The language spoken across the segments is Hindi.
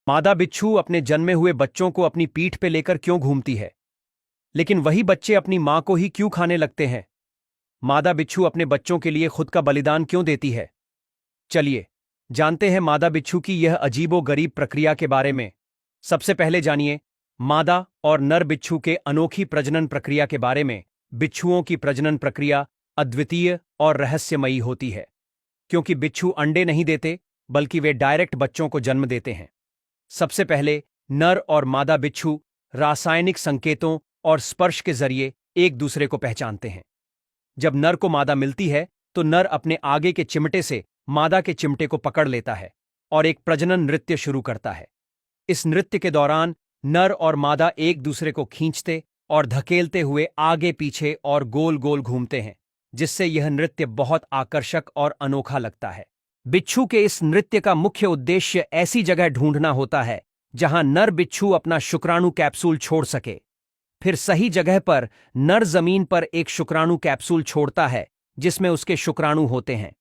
मादा बिच्छू अपने जन्मे हुए बच्चों को अपनी पीठ पे लेकर क्यों घूमती है? लेकिन वही बच्चे अपनी मां को ही क्यों खाने लगते हैं? मादा बिच्छू अपने बच्चों के लिए खुद का बलिदान क्यों देती है? चलिए जानते हैं मादा बिच्छू की यह अजीबो-गरीब प्रक्रिया के बारे में। सबसे पहले जानिए मादा और नर बिच्छू के अनोखी प्रजनन प्रक्रिया के बारे में। बिच्छुओं की प्रजनन प्रक्रिया अद्वितीय और रहस्यमयी होती है, क्योंकि बिच्छू अंडे नहीं देते, बल्कि वे डायरेक्ट बच्चों को जन्म देते हैं। सबसे पहले नर और मादा बिच्छू रासायनिक संकेतों और स्पर्श के जरिए एक दूसरे को पहचानते हैं। जब नर को मादा मिलती है तो नर अपने आगे के चिमटे से मादा के चिमटे को पकड़ लेता है और एक प्रजनन नृत्य शुरू करता है। इस नृत्य के दौरान नर और मादा एक दूसरे को खींचते और धकेलते हुए आगे पीछे और गोल गोल घूमते हैं, जिससे यह नृत्य बहुत आकर्षक और अनोखा लगता है। बिच्छू के इस नृत्य का मुख्य उद्देश्य ऐसी जगह ढूंढना होता है जहां नर बिच्छू अपना शुक्राणु कैप्सूल छोड़ सके। फिर सही जगह पर नर जमीन पर एक शुक्राणु कैप्सूल छोड़ता है जिसमें उसके शुक्राणु होते हैं।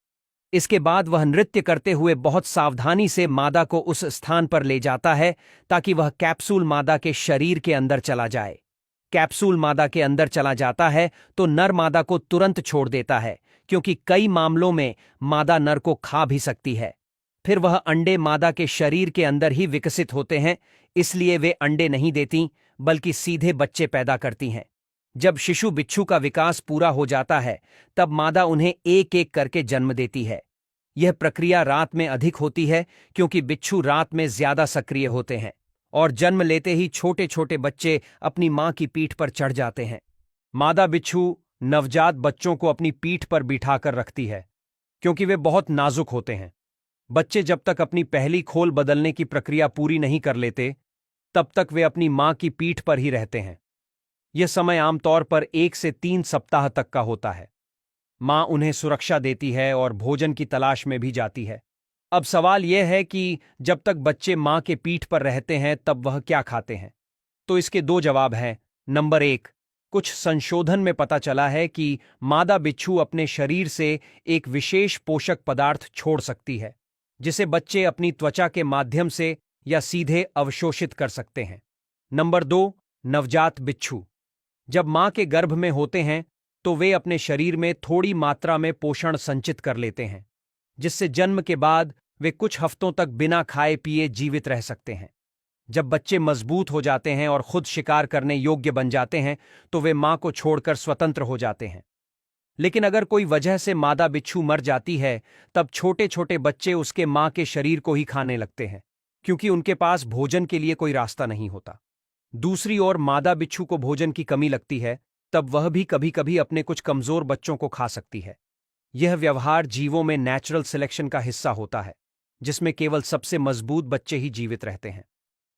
इसके बाद वह नृत्य करते हुए बहुत सावधानी से मादा को उस स्थान पर ले जाता है ताकि वह कैप्सूल मादा के शरीर के अंदर चला जाए। कैप्सूल मादा के अंदर चला जाता है तो नर मादा को तुरंत छोड़ देता है, क्योंकि कई मामलों में मादा नर को खा भी सकती है। फिर वह अंडे मादा के शरीर के अंदर ही विकसित होते हैं, इसलिए वे अंडे नहीं देती बल्कि सीधे बच्चे पैदा करती हैं। जब शिशु बिच्छू का विकास पूरा हो जाता है तब मादा उन्हें एक एक करके जन्म देती है। यह प्रक्रिया रात में अधिक होती है क्योंकि बिच्छू रात में ज्यादा सक्रिय होते हैं और जन्म लेते ही छोटे छोटे बच्चे अपनी मां की पीठ पर चढ़ जाते हैं। मादा बिच्छू नवजात बच्चों को अपनी पीठ पर बिठाकर रखती है क्योंकि वे बहुत नाजुक होते हैं। बच्चे जब तक अपनी पहली खोल बदलने की प्रक्रिया पूरी नहीं कर लेते, तब तक वे अपनी मां की पीठ पर ही रहते हैं। यह समय आमतौर पर 1 से 3 सप्ताह तक का होता है। मां उन्हें सुरक्षा देती है और भोजन की तलाश में भी जाती है। अब सवाल यह है कि जब तक बच्चे मां के पीठ पर रहते हैं तब वह क्या खाते हैं? तो इसके 2 जवाब हैं। नंबर 1, कुछ संशोधन में पता चला है कि मादा बिच्छू अपने शरीर से एक विशेष पोषक पदार्थ छोड़ सकती है, जिसे बच्चे अपनी त्वचा के माध्यम से या सीधे अवशोषित कर सकते हैं। नंबर 2, नवजात बिच्छू जब मां के गर्भ में होते हैं तो वे अपने शरीर में थोड़ी मात्रा में पोषण संचित कर लेते हैं, जिससे जन्म के बाद वे कुछ हफ्तों तक बिना खाए पिए जीवित रह सकते हैं। जब बच्चे मजबूत हो जाते हैं और खुद शिकार करने योग्य बन जाते हैं तो वे मां को छोड़कर स्वतंत्र हो जाते हैं। लेकिन अगर कोई वजह से मादा बिच्छू मर जाती है तब छोटे छोटे बच्चे उसके मां के शरीर को ही खाने लगते हैं, क्योंकि उनके पास भोजन के लिए कोई रास्ता नहीं होता। दूसरी ओर मादा बिच्छू को भोजन की कमी लगती है, तब वह भी कभी कभी अपने कुछ कमजोर बच्चों को खा सकती है। यह व्यवहार जीवों में नेचुरल सिलेक्शन का हिस्सा होता है, जिसमें केवल सबसे मजबूत बच्चे ही जीवित रहते हैं।